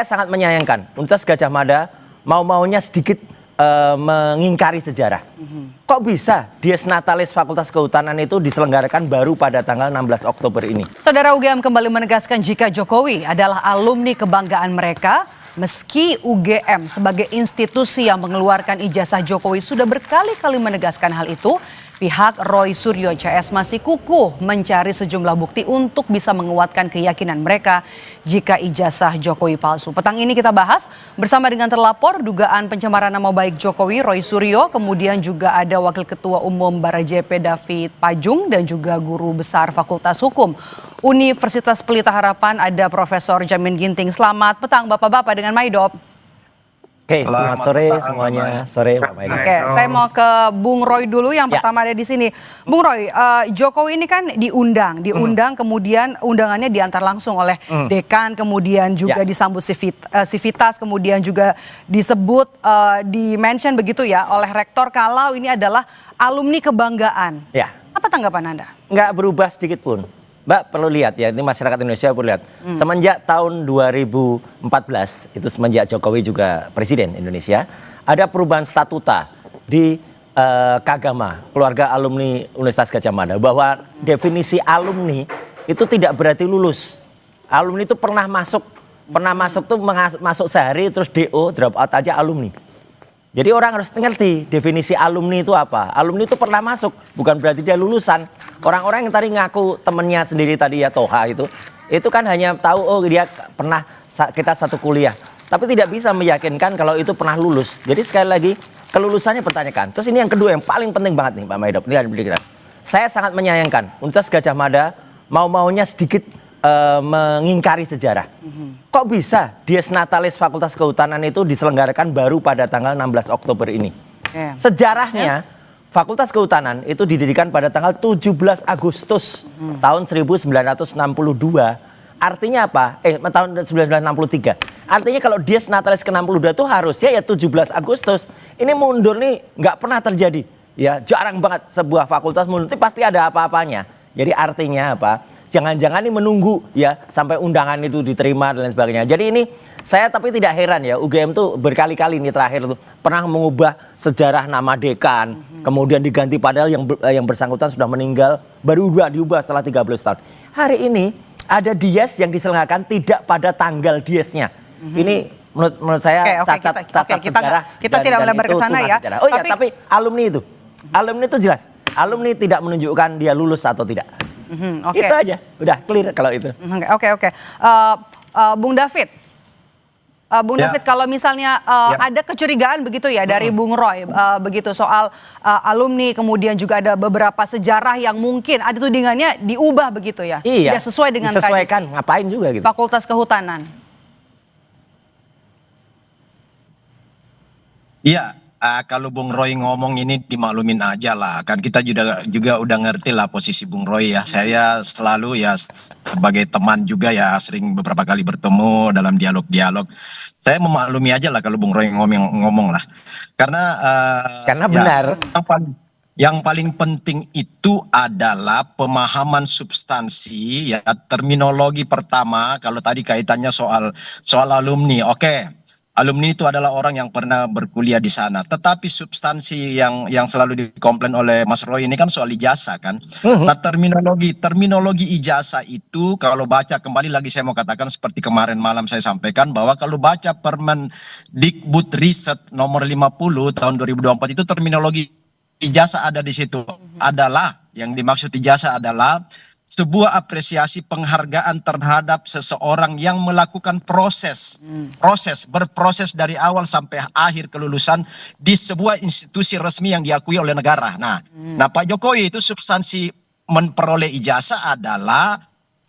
Saya sangat menyayangkan Universitas Gadjah Mada mau-maunya sedikit mengingkari sejarah. Kok bisa Dies Natalis Fakultas Kehutanan itu diselenggarakan baru pada tanggal 16 Oktober ini? Saudara UGM kembali menegaskan jika Jokowi adalah alumni kebanggaan mereka, meski UGM sebagai institusi yang mengeluarkan ijazah Jokowi sudah berkali-kali menegaskan hal itu, pihak Roy Suryo CS masih kukuh mencari sejumlah bukti untuk bisa menguatkan keyakinan mereka jika ijazah Jokowi palsu. Petang ini kita bahas bersama dengan terlapor dugaan pencemaran nama baik Jokowi, Roy Suryo, kemudian juga ada Wakil Ketua Umum Barajp David Pajung dan juga Guru Besar Fakultas Hukum Universitas Pelita Harapan ada Profesor Jamin Ginting. Selamat petang Bapak-Bapak dengan Maidop. Oke, selamat sore semuanya. Sore Pak Maidop. Oke, saya mau ke Bung Roy dulu yang pertama ada di sini. Bung Roy, Jokowi ini kan diundang kemudian undangannya diantar langsung oleh dekan, kemudian juga disambut sivitas, kemudian juga disebut di-mention begitu ya oleh rektor kalau ini adalah alumni kebanggaan. Ya. Apa tanggapan Anda? Nggak berubah sedikit pun. Mbak perlu lihat ya, ini masyarakat Indonesia perlu lihat. Semenjak tahun 2014, itu semenjak Jokowi juga Presiden Indonesia, ada perubahan statuta di Kagama, keluarga alumni Universitas Gadjah Mada, bahwa definisi alumni itu tidak berarti lulus. Alumni itu pernah masuk tuh masuk sehari terus DO, drop out aja alumni. Jadi orang harus ngerti definisi alumni itu apa. Alumni itu pernah masuk, bukan berarti dia lulusan. Orang-orang yang tadi ngaku temennya sendiri tadi ya Toha itu kan hanya tahu oh dia pernah kita satu kuliah. Tapi tidak bisa meyakinkan kalau itu pernah lulus. Jadi sekali lagi kelulusannya pertanyakan. Terus ini yang kedua yang paling penting banget nih Pak Maidop. Saya sangat menyayangkan Universitas Gadjah Mada mau-maunya sedikit mengingkari sejarah. Kok bisa Dies Natalis Fakultas Kehutanan itu diselenggarakan baru pada tanggal 16 Oktober ini? Sejarahnya Fakultas Kehutanan itu didirikan pada tanggal 17 Agustus tahun 1962. Artinya apa? Tahun 1963. Artinya kalau Dies Natalis ke-62 itu harusnya ya 17 Agustus. Ini mundur nih nggak pernah terjadi. Ya jarang banget sebuah fakultas mundur. Itu pasti ada apa-apanya. Jadi artinya apa? Jangan-jangan ini menunggu ya sampai undangan itu diterima dan lain sebagainya. Jadi ini saya tapi tidak heran ya UGM tuh berkali-kali ini terakhir tuh pernah mengubah sejarah nama dekan, kemudian diganti padahal yang bersangkutan sudah meninggal, baru diubah setelah 13 tahun. Hari ini ada Dies yang diselenggarakan tidak pada tanggal Diesnya. Ini menurut saya cacat sejarah. Kita tidak melebar ke sana ya. Oh iya, tapi alumni itu jelas. Alumni tidak menunjukkan dia lulus atau tidak. Itu aja, udah clear kalau itu. Oke. Bung David, David kalau misalnya ada kecurigaan begitu ya dari Bung Roy begitu soal alumni, kemudian juga ada beberapa sejarah yang mungkin ada tudingannya diubah begitu ya, tidak sesuai dengan disesuaikan, ngapain juga gitu. Fakultas Kehutanan. Iya. Kalau Bung Roy ngomong ini dimaklumin aja lah, kan kita juga udah ngerti lah posisi Bung Roy ya. Saya selalu ya sebagai teman juga ya sering beberapa kali bertemu dalam dialog-dialog. Saya memaklumi aja lah kalau Bung Roy ngomong lah, karena benar. Yang paling penting itu adalah pemahaman substansi ya, terminologi pertama. Kalau tadi kaitannya soal alumni, oke. Alumni itu adalah orang yang pernah berkuliah di sana. Tetapi substansi yang selalu dikomplain oleh Mas Roy ini kan soal ijazah kan. Nah terminologi ijazah itu kalau baca, kembali lagi saya mau katakan seperti kemarin malam saya sampaikan bahwa kalau baca Permendikbud Riset nomor 50 tahun 2024 itu terminologi ijazah ada di situ. Adalah yang dimaksud ijazah adalah sebuah apresiasi penghargaan terhadap seseorang yang melakukan berproses dari awal sampai akhir kelulusan di sebuah institusi resmi yang diakui oleh negara. Nah Pak Jokowi itu substansi memperoleh ijazah adalah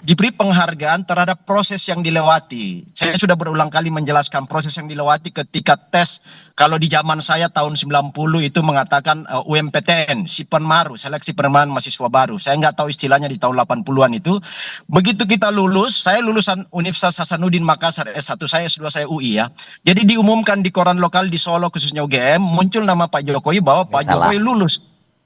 diberi penghargaan terhadap proses yang dilewati. Saya sudah berulang kali menjelaskan proses yang dilewati ketika tes. Kalau di zaman saya tahun 90 itu mengatakan UMPTN, si penmaru, seleksi penerimaan mahasiswa baru. Saya nggak tahu istilahnya di tahun 80-an itu. Begitu kita lulus, saya lulusan Universitas Hasanuddin Makassar S1, saya S2 saya UI ya. Jadi diumumkan di koran lokal di Solo khususnya UGM, muncul nama Pak Jokowi bahwa Pak Jokowi lulus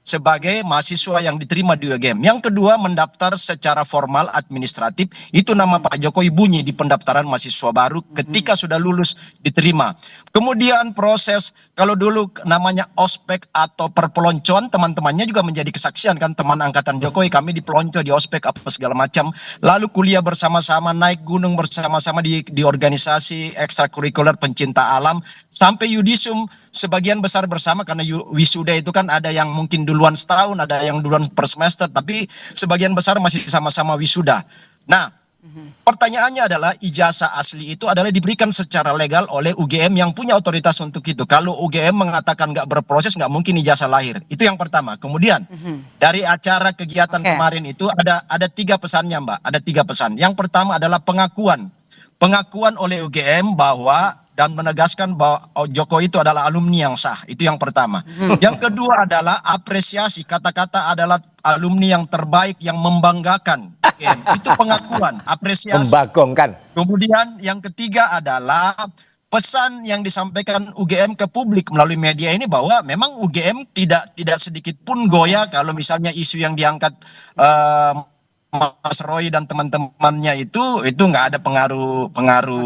sebagai mahasiswa yang diterima di UGM. Yang kedua, mendaftar secara formal administratif, itu nama Pak Jokowi bunyi di pendaftaran mahasiswa baru ketika sudah lulus diterima. Kemudian proses, kalau dulu namanya ospek atau perpeloncoan, teman-temannya juga menjadi kesaksian kan, teman angkatan Jokowi, kami dipelonco di ospek apa segala macam, lalu kuliah bersama-sama, naik gunung bersama-sama di organisasi ekstrakurikuler pencinta alam, sampai yudisium sebagian besar bersama, karena wisuda itu kan ada yang mungkin duluan setahun, ada yang duluan per semester, tapi sebagian besar masih sama-sama wisuda. Nah, pertanyaannya adalah ijazah asli itu adalah diberikan secara legal oleh UGM yang punya otoritas untuk itu. Kalau UGM mengatakan nggak berproses, nggak mungkin ijazah lahir. Itu yang pertama. Kemudian dari acara kegiatan kemarin itu ada 3 pesannya, Mbak. Ada 3 pesan. Yang pertama adalah pengakuan oleh UGM bahwa dan menegaskan bahwa Jokowi itu adalah alumni yang sah. Itu yang pertama. Yang kedua adalah apresiasi. Kata-kata adalah alumni yang terbaik, yang membanggakan. Itu pengakuan, apresiasi. Membagongkan. Kemudian yang ketiga adalah pesan yang disampaikan UGM ke publik melalui media ini, bahwa memang UGM tidak sedikit pun goyah kalau misalnya isu yang diangkat Mas Roy dan teman-temannya itu nggak ada pengaruh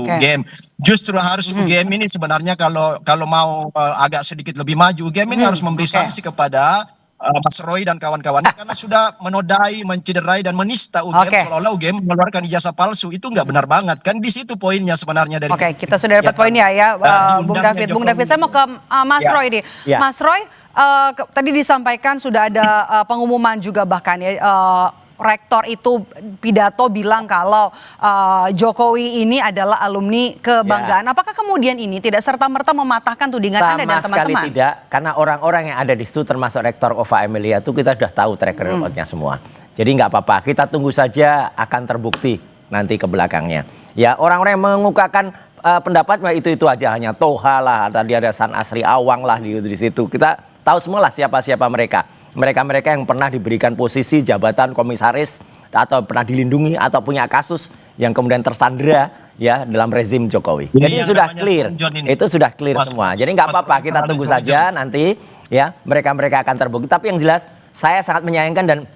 UGM. Justru harus UGM ini sebenarnya kalau mau agak sedikit lebih maju, UGM ini harus memberi sanksi kepada Mas Roy dan kawan-kawannya karena sudah menodai, mencederai dan menista UGM, seolah-olah UGM mengeluarkan ijazah palsu. Itu nggak benar banget kan, di situ poinnya sebenarnya dari. Oke, kita sudah dapat poinnya ya, Bung David. Bung David, saya mau ke Mas Roy nih. Mas Roy, tadi disampaikan sudah ada pengumuman juga bahkan ya. Rektor itu pidato bilang kalau Jokowi ini adalah alumni kebanggaan. Apakah kemudian ini tidak serta-merta mematahkan tudingan Anda dan teman-teman? Sama sekali tidak, karena orang-orang yang ada di situ termasuk Rektor Ova Emilia itu kita sudah tahu track record-nya semua. Jadi nggak apa-apa, kita tunggu saja akan terbukti nanti ke belakangnya. Ya, orang-orang yang mengukakan pendapat itu aja, hanya Toha lah, tadi ada San Asri Awang lah di situ. Kita tahu semua lah siapa-siapa mereka. Mereka-mereka yang pernah diberikan posisi jabatan komisaris atau pernah dilindungi atau punya kasus yang kemudian tersandera ya dalam rezim Jokowi. Jadi sudah clear, itu sudah clear semua. Jadi nggak apa-apa, kita tunggu saja nanti ya mereka-mereka akan terbukti. Tapi yang jelas saya sangat menyayangkan dan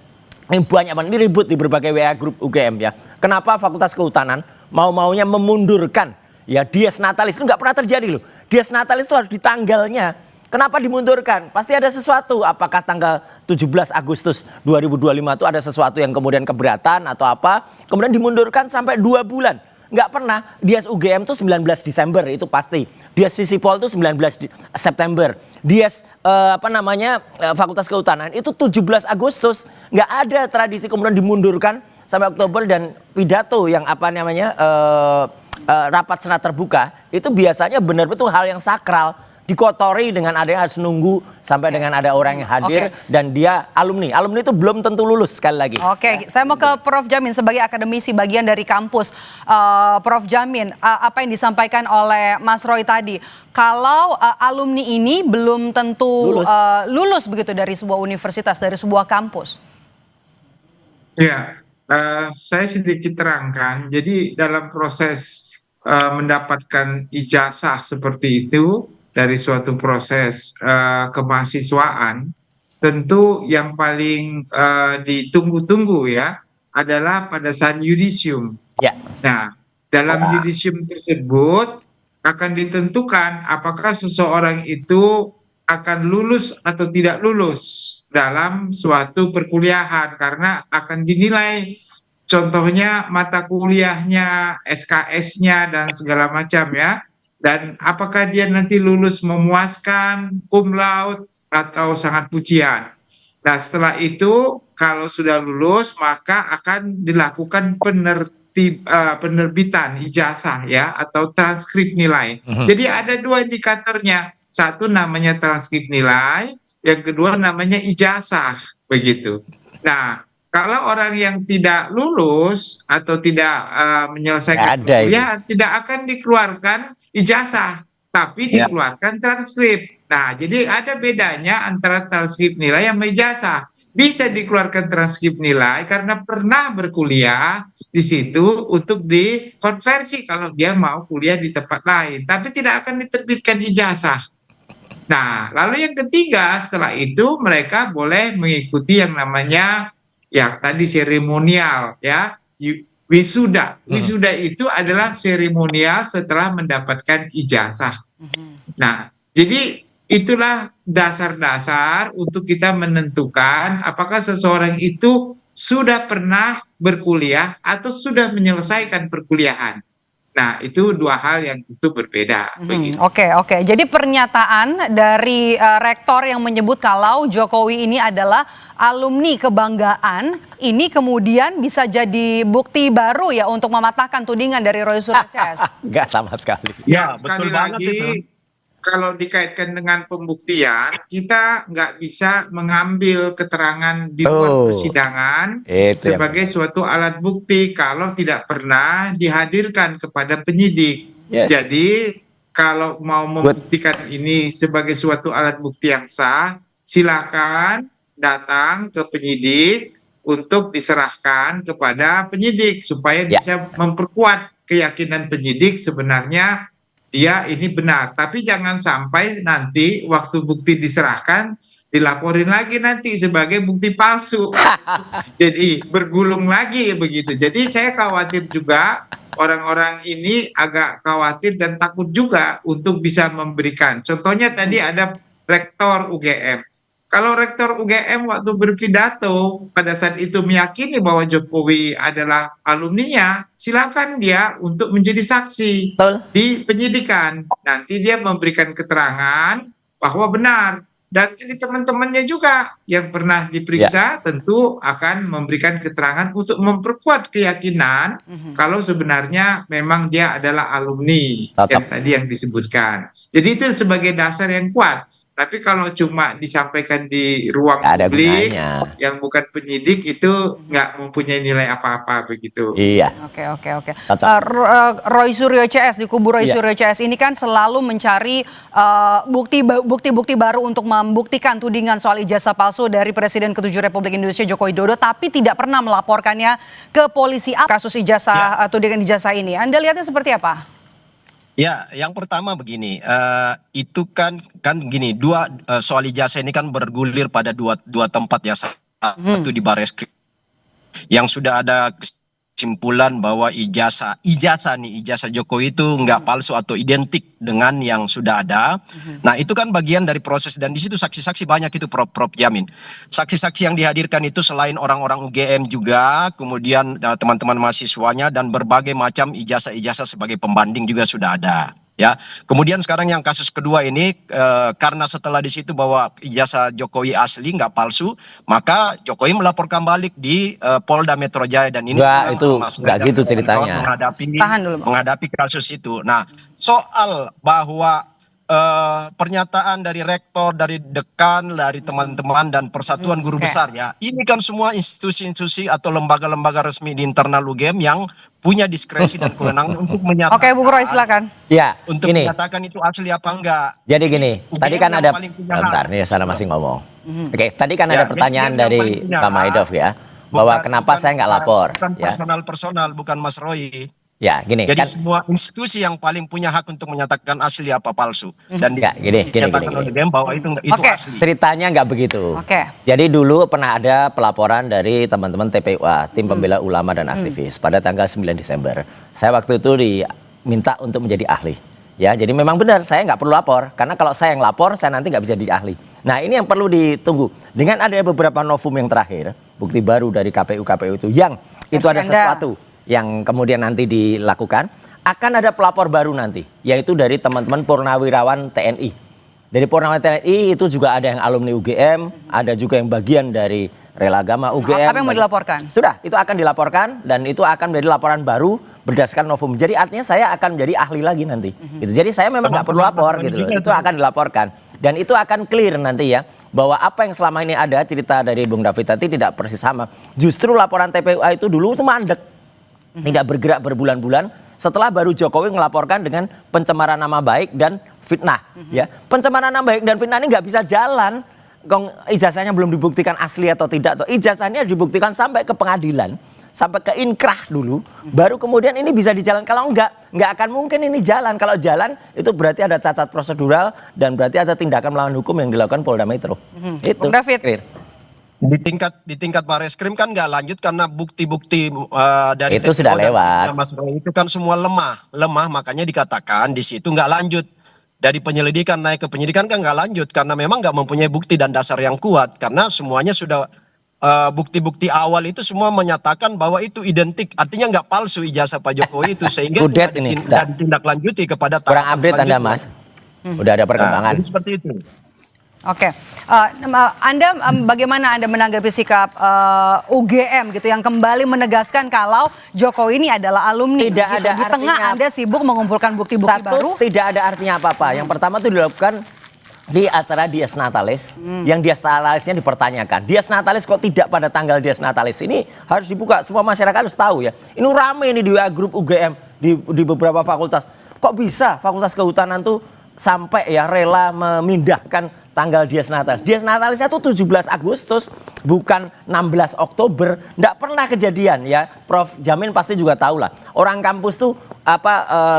ini banyak banget, ini ribut di berbagai WA grup UGM ya. Kenapa Fakultas Kehutanan mau-maunya memundurkan ya Dies Natalis, itu nggak pernah terjadi loh. Dies Natalis itu harus di tanggalnya. Kenapa dimundurkan? Pasti ada sesuatu. Apakah tanggal 17 Agustus 2025 itu ada sesuatu yang kemudian keberatan atau apa? Kemudian dimundurkan sampai 2 bulan. Nggak pernah. Dies UGM itu 19 Desember itu pasti. Dies Visipol itu 19 September. Dies Fakultas Kehutanan itu 17 Agustus. Nggak ada tradisi kemudian dimundurkan sampai Oktober, dan pidato yang rapat senat terbuka itu biasanya benar-benar hal yang sakral. Dikotori dengan ada yang harus nunggu sampai dengan ada orang yang hadir dan dia alumni. Alumni itu belum tentu lulus sekali lagi. Saya mau ke Prof. Jamin sebagai akademisi bagian dari kampus. Prof. Jamin, apa yang disampaikan oleh Mas Roy tadi, kalau alumni ini belum tentu lulus begitu dari sebuah universitas, dari sebuah kampus. Ya, saya sedikit terangkan. Jadi dalam proses mendapatkan ijazah seperti itu, dari suatu proses kemahasiswaan, tentu yang paling ditunggu-tunggu ya adalah pada saat yudisium. Nah, dalam yudisium tersebut akan ditentukan apakah seseorang itu akan lulus atau tidak lulus dalam suatu perkuliahan, karena akan dinilai contohnya mata kuliahnya, SKS-nya dan segala macam ya. Dan apakah dia nanti lulus memuaskan, cum laude, atau sangat pujian. Nah, setelah itu kalau sudah lulus maka akan dilakukan penerbitan ijazah ya, atau transkrip nilai. Jadi ada 2 indikatornya. Satu namanya transkrip nilai, yang kedua namanya ijazah, begitu. Nah, kalau orang yang tidak lulus atau tidak menyelesaikan kuliah, tidak akan dikeluarkan ijazah, tapi dikeluarkan transkrip. Nah, jadi ada bedanya antara transkrip nilai sama ijazah. Bisa dikeluarkan transkrip nilai karena pernah berkuliah di situ untuk dikonversi kalau dia mau kuliah di tempat lain, tapi tidak akan diterbitkan ijazah. Nah, lalu yang ketiga setelah itu mereka boleh mengikuti yang namanya ya tadi seremonial ya, wisuda. Wisuda itu adalah seremonial setelah mendapatkan ijazah. Nah, jadi itulah dasar-dasar untuk kita menentukan apakah seseorang itu sudah pernah berkuliah atau sudah menyelesaikan perkuliahan. Nah, itu dua hal yang itu berbeda. Begitu. Oke. Jadi pernyataan dari rektor yang menyebut kalau Jokowi ini adalah alumni kebanggaan, ini kemudian bisa jadi bukti baru ya untuk mematahkan tudingan dari Roy Suryo CS. Nggak sama sekali. Ya, Sekali betul banget lagi, itu. kalau dikaitkan dengan pembuktian, kita nggak bisa mengambil keterangan di luar persidangan Itu yang sebagai suatu alat bukti kalau tidak pernah dihadirkan kepada penyidik. Yes. Jadi, kalau mau membuktikan ini sebagai suatu alat bukti yang sah, silakan datang ke penyidik untuk diserahkan kepada penyidik supaya Ya. bisa memperkuat keyakinan penyidik sebenarnya dia ini benar. Tapi jangan sampai nanti waktu bukti diserahkan dilaporin lagi nanti sebagai bukti palsu. Jadi bergulung lagi begitu. Jadi saya khawatir juga orang-orang ini agak khawatir dan takut juga untuk bisa memberikan. Contohnya tadi ada rektor UGM. Kalau rektor UGM waktu berpidato pada saat itu meyakini bahwa Jokowi adalah alumninya, silakan dia untuk menjadi saksi Betul. di penyidikan. Nanti dia memberikan keterangan bahwa benar. Dan ini teman-temannya juga yang pernah diperiksa tentu akan memberikan keterangan untuk memperkuat keyakinan kalau sebenarnya memang dia adalah alumni yang tadi yang disebutkan. Jadi itu sebagai dasar yang kuat. Tapi kalau cuma disampaikan di ruang Nggak ada publik gunanya. yang bukan penyidik itu nggak mempunyai nilai apa-apa begitu. Iya. Oke. Cocok. Roy Suryo CS di kubu Roy Iya. Suryo CS ini kan selalu mencari bukti-bukti baru untuk membuktikan tudingan soal ijazah palsu dari Presiden ke-7 Republik Indonesia Joko Widodo, tapi tidak pernah melaporkannya ke polisi. Kasus ijazah tudingan ijazah ini, Anda lihatnya seperti apa? Ya, yang pertama begini, itu kan gini, soal ijazah ini kan bergulir pada dua tempat ya, satu di Barreskrim yang sudah ada kesimpulan bahwa ijazah Jokowi itu nggak palsu atau identik dengan yang sudah ada. Nah, itu kan bagian dari proses dan di situ saksi-saksi banyak itu Prof Jamin. Saksi-saksi yang dihadirkan itu selain orang-orang UGM juga, kemudian teman-teman mahasiswanya dan berbagai macam ijazah-ijazah sebagai pembanding juga sudah ada. Ya, kemudian sekarang yang kasus kedua ini karena setelah di situ bahwa ijazah Jokowi asli nggak palsu, maka Jokowi melaporkan balik di Polda Metro Jaya dan ini Nggak, itu nggak gitu ceritanya. menghadapi kasus itu. Nah, soal bahwa pernyataan dari rektor, dari dekan, dari teman-teman dan Persatuan Guru Besar ya, ini kan semua institusi-institusi atau lembaga-lembaga resmi di internal UGM yang punya diskresi dan kewenangan untuk menyatakan. Oke, Bung Roy silakan. Ya, Untuk ini. menyatakan itu asli apa enggak. Jadi gini, UGM tadi kan yang ada, paling punya hak. bentar nih sana masih ngomong. Oke, tadi kan ada Ya, pertanyaan UGM yang dari paling punya Pak hak. Maidov ya, bahwa kenapa saya nggak lapor. Bukan Ya, personal, bukan Mas Roy. ya gini Jadi kan. semua institusi yang paling punya hak untuk menyatakan asli apa palsu dan Enggak, gini. dinyatakan oleh UGM bahwa itu Oke. asli. Ceritanya nggak begitu. Oke. Jadi dulu pernah ada pelaporan dari teman-teman TPUA, Tim Pembela Ulama dan Aktivis, pada tanggal 9 Desember. Saya waktu itu diminta untuk menjadi ahli. Ya, jadi memang benar saya nggak perlu lapor, karena kalau saya yang lapor, saya nanti nggak bisa jadi ahli. Nah, ini yang perlu ditunggu. Dengan ada beberapa novum yang terakhir, bukti baru dari KPU itu, yang itu ada sesuatu yang kemudian nanti dilakukan, akan ada pelapor baru nanti, yaitu dari teman-teman Purnawirawan TNI. Dari Purnawirawan TNI itu juga ada yang alumni UGM, ada juga yang bagian dari Relagama UGM. Apa yang mau dilaporkan? Sudah, itu akan dilaporkan dan itu akan menjadi laporan baru berdasarkan novum. Jadi artinya saya akan menjadi ahli lagi nanti. Gitu. Jadi saya memang nggak perlu lapor gitu loh. Itu akan dilaporkan dan itu akan clear nanti ya bahwa apa yang selama ini ada cerita dari Bung David tadi tidak persis sama. Justru laporan TPUA itu dulu itu mandek, tidak bergerak berbulan-bulan. Setelah baru Jokowi melaporkan dengan pencemaran nama baik dan fitnah. Ya, pencemaran nama baik dan fitnah ini nggak bisa jalan. Ijazahnya belum dibuktikan asli atau tidak. Ijazahnya dibuktikan sampai ke pengadilan. sampai ke inkrah dulu, baru kemudian ini bisa dijalankan. Kalau nggak akan mungkin ini jalan. Kalau jalan itu berarti ada cacat prosedural dan berarti ada tindakan melawan hukum yang dilakukan Polda Metro. Itu. Bung David. Clear. Di tingkat Barreskrim kan nggak lanjut karena bukti-bukti dari Itu sudah TPO dan lewat. Mas Roy itu kan semua lemah, makanya dikatakan di situ nggak lanjut. Dari penyelidikan naik ke penyidikan kan nggak lanjut karena memang nggak mempunyai bukti dan dasar yang kuat karena semuanya sudah bukti-bukti awal itu semua menyatakan bahwa itu identik, artinya nggak palsu ijazah Pak Jokowi itu sehingga Udet ini, ditindaklanjuti kepada kurang tahapan update Anda, selanjutnya. Mas. Udah ada perkembangan. Jadi seperti itu. Oke, Anda bagaimana Anda menanggapi sikap UGM gitu yang kembali menegaskan kalau Jokowi ini adalah alumni? Tidak gitu. ada Di tengah artinya- Anda sibuk mengumpulkan bukti-bukti baru. Tidak ada artinya apa-apa. Yang pertama itu dilakukan di acara Dies Natalis, yang Dies Natalisnya dipertanyakan. Dies Natalis kok tidak pada tanggal Dies Natalis? Ini harus dibuka, semua masyarakat harus tahu ya. Ini rame ini di WA grup UGM di beberapa fakultas. Kok bisa Fakultas Kehutanan tuh sampai ya rela memindahkan tanggal Dies Natalis. Dies Natalisnya tuh 17 Agustus, bukan 16 Oktober. Nggak pernah kejadian ya. Prof Jamin pasti juga tahu lah. Orang kampus tuh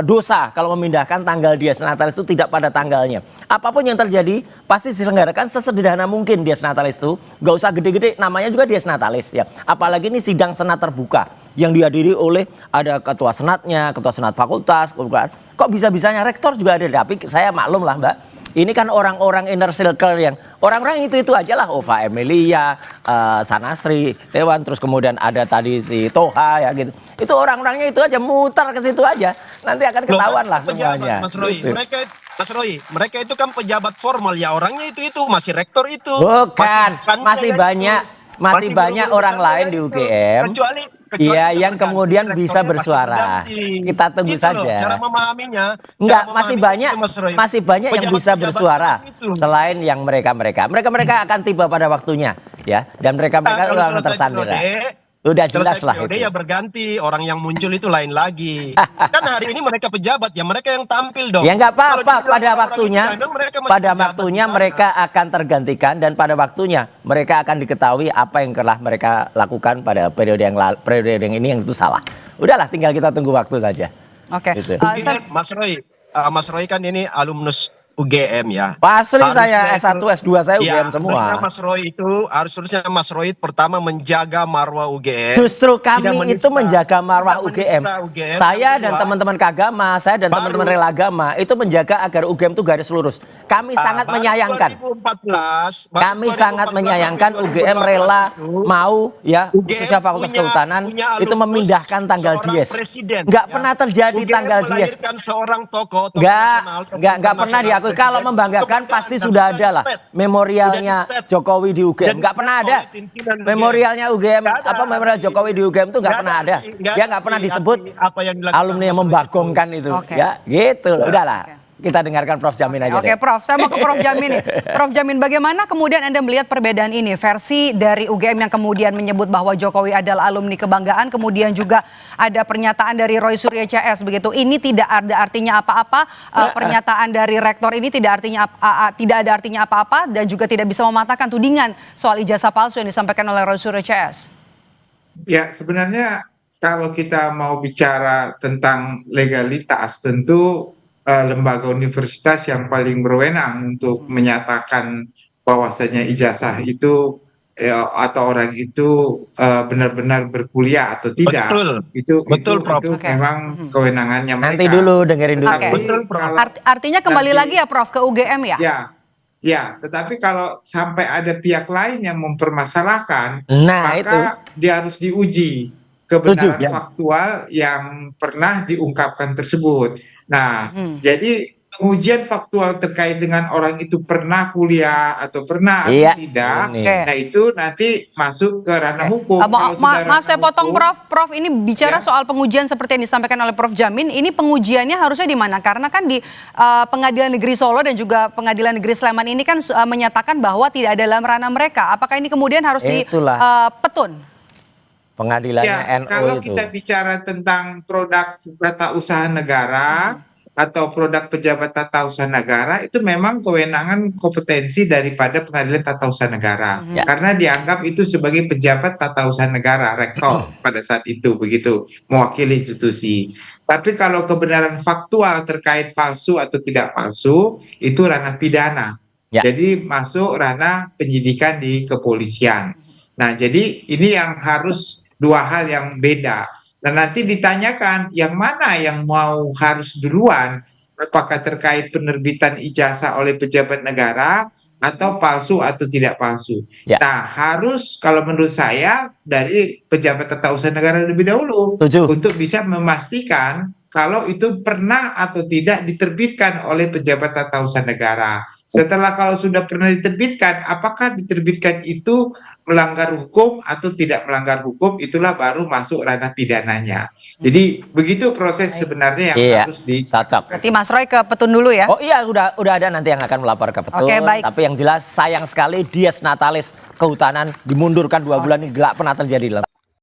dosa kalau memindahkan tanggal Dies Natalis itu tidak pada tanggalnya. Apapun yang terjadi pasti diselenggarakan sesederhana mungkin Dies Natalis itu. Nggak usah gede-gede, namanya juga Dies Natalis ya. Apalagi ini sidang senat terbuka yang dihadiri oleh ada ketua senatnya, ketua senat fakultas. Kok bisa-bisanya rektor juga ada. Tapi saya maklum lah Mbak. Ini kan orang-orang inner circle yang orang-orang itu aja lah. Ova Emilia, Sanasri, Dewan, terus kemudian ada tadi si Toha ya gitu. Itu orang-orangnya itu aja, mutar ke situ aja. Nanti akan ketahuan lah semuanya. Mas Roy, Gitu. mereka itu kan pejabat formal ya, orangnya itu masih rektor itu. Bukan, masih Masih banyak belum orang berusaha lain di itu. UGM. Kecuali Iya, itu yang berganti, kemudian rektornya bisa masih bersuara. berganti. Kita tunggu Itu loh, saja. cara memahaminya. Enggak, cara masih memahaminya banyak itu, Mas Roy. yang bisa Pejabat-pejabat bersuara itu. selain yang mereka akan tiba pada waktunya ya, dan mereka Kalau orang selesai tersandera. periode, Udah jelas selesai lah periode itu. ya berganti, orang yang muncul itu lain lagi. Kan hari ini mereka pejabat ya, mereka yang tampil dong. Ya nggak Kalau apa-apa, dibilang pada orang waktunya, itu, memang mereka masih pejabat di sana. mereka akan tergantikan dan pada waktunya mereka akan diketahui apa yang telah mereka lakukan pada periode yang ini yang itu salah. Udahlah, tinggal kita tunggu waktu saja. Oke. Gitu. Mungkin Mas Roy kan ini alumnus UGM ya. Asli Harusnya saya S1, S2 saya UGM semua. Harusnya Mas Roy pertama menjaga marwah UGM. Justru Tidak kami itu menista- menjaga marwah tidak UGM. menista UGM. Saya Yang dan kedua, teman-teman kagama, saya dan baru- teman-teman rela agama itu menjaga agar UGM itu garis lurus. Kami sangat baru menyayangkan. 2014, baru Kami 2014 sangat menyayangkan sampai UGM rela 2018 itu, mau ya UGM khususnya Fakultas punya Kehutanan itu alumnus memindahkan tanggal seorang Dies. presiden, Nggak ya. pernah terjadi UGM tanggal Dies. melahirkan seorang tokoh Nggak nasional, tokoh pernah internasional, diakui. Kalau presiden. membanggakan Kebanggaan pasti dan sudah sudah ada lah di-state. memorialnya Sudah di-state. Jokowi di UGM. Sudah Nggak pernah ada. di-state oleh pimpinan UGM. Memorialnya UGM Nggak ada. memorial Jokowi di UGM itu nggak pernah ada. Dia nggak pernah disebut apa yang dilakukan alumni yang Mas Roy membagongkan itu. Oke. Ya, gitu. Udahlah. Kita dengarkan Prof Jamin aja Oke, deh. Prof. Saya mau ke Prof Jamin nih. Prof Jamin, bagaimana kemudian Anda melihat perbedaan ini? Versi dari UGM yang kemudian menyebut bahwa Jokowi adalah alumni kebanggaan, kemudian juga ada pernyataan dari Roy Suryo CS begitu. Ini tidak ada artinya apa-apa. Pernyataan dari rektor ini tidak ada artinya apa-apa dan juga tidak bisa mematahkan tudingan soal ijazah palsu yang disampaikan oleh Roy Suryo CS. Ya, sebenarnya kalau kita mau bicara tentang legalitas, tentu lembaga universitas yang paling berwenang untuk menyatakan bahwasanya ijazah itu atau orang itu benar-benar berkuliah atau tidak. Betul, Prof. Itu Oke. memang kewenangannya mereka. Nanti dulu dengerin dulu. Oke. Betul, Prof. Artinya kembali nanti- lagi ya Prof ke UGM ya? Ya, tetapi kalau sampai ada pihak lain yang mempermasalahkan, Nah, itu. maka dia harus diuji kebenaran Setuju, ya. faktual yang pernah diungkapkan tersebut. Nah, Hmm. jadi pengujian faktual terkait dengan orang itu pernah kuliah atau pernah Iya. atau tidak, Ini. Oke. nah itu nanti masuk ke ranah hukum. Kalau sudah Maaf saya ranah potong hukum, Prof ini bicara Ya. soal pengujian seperti yang disampaikan oleh Prof Jamin, ini pengujiannya harusnya di mana? Karena kan di Pengadilan Negeri Solo dan juga Pengadilan Negeri Sleman ini kan menyatakan bahwa tidak ada dalam ranah mereka. Apakah ini kemudian harus di Itulah. petun? Pengadilannya Ya, NU kalau itu. kita bicara tentang produk tata usaha negara, atau produk pejabat tata usaha negara itu memang kewenangan kompetensi daripada Pengadilan Tata Usaha Negara. Ya. Karena dianggap itu sebagai pejabat tata usaha negara, rektor pada saat itu begitu, mewakili institusi. Tapi kalau kebenaran faktual terkait palsu atau tidak palsu itu ranah pidana. Ya. Jadi masuk ranah penyidikan di kepolisian. Nah, jadi ini yang harus dua hal yang beda. Dan nanti ditanyakan yang mana yang mau harus duluan, apakah terkait penerbitan ijazah oleh pejabat negara atau palsu atau tidak palsu. Ya. Nah, harus kalau menurut saya dari pejabat tata usaha negara lebih dahulu Setuju. untuk bisa memastikan kalau itu pernah atau tidak diterbitkan oleh pejabat tata usaha negara. Setelah kalau sudah pernah diterbitkan, apakah diterbitkan itu melanggar hukum atau tidak melanggar hukum, itulah baru masuk ranah pidananya. Jadi begitu proses sebenarnya yang Iya, harus di. cocok. Berarti Mas Roy ke Petun dulu ya. Oh iya, udah ada nanti yang akan melapor ke Petun. Oke, baik. Tapi yang jelas sayang sekali Dies Natalis Kehutanan dimundurkan 2 bulan ini, gelak pernah terjadi dalam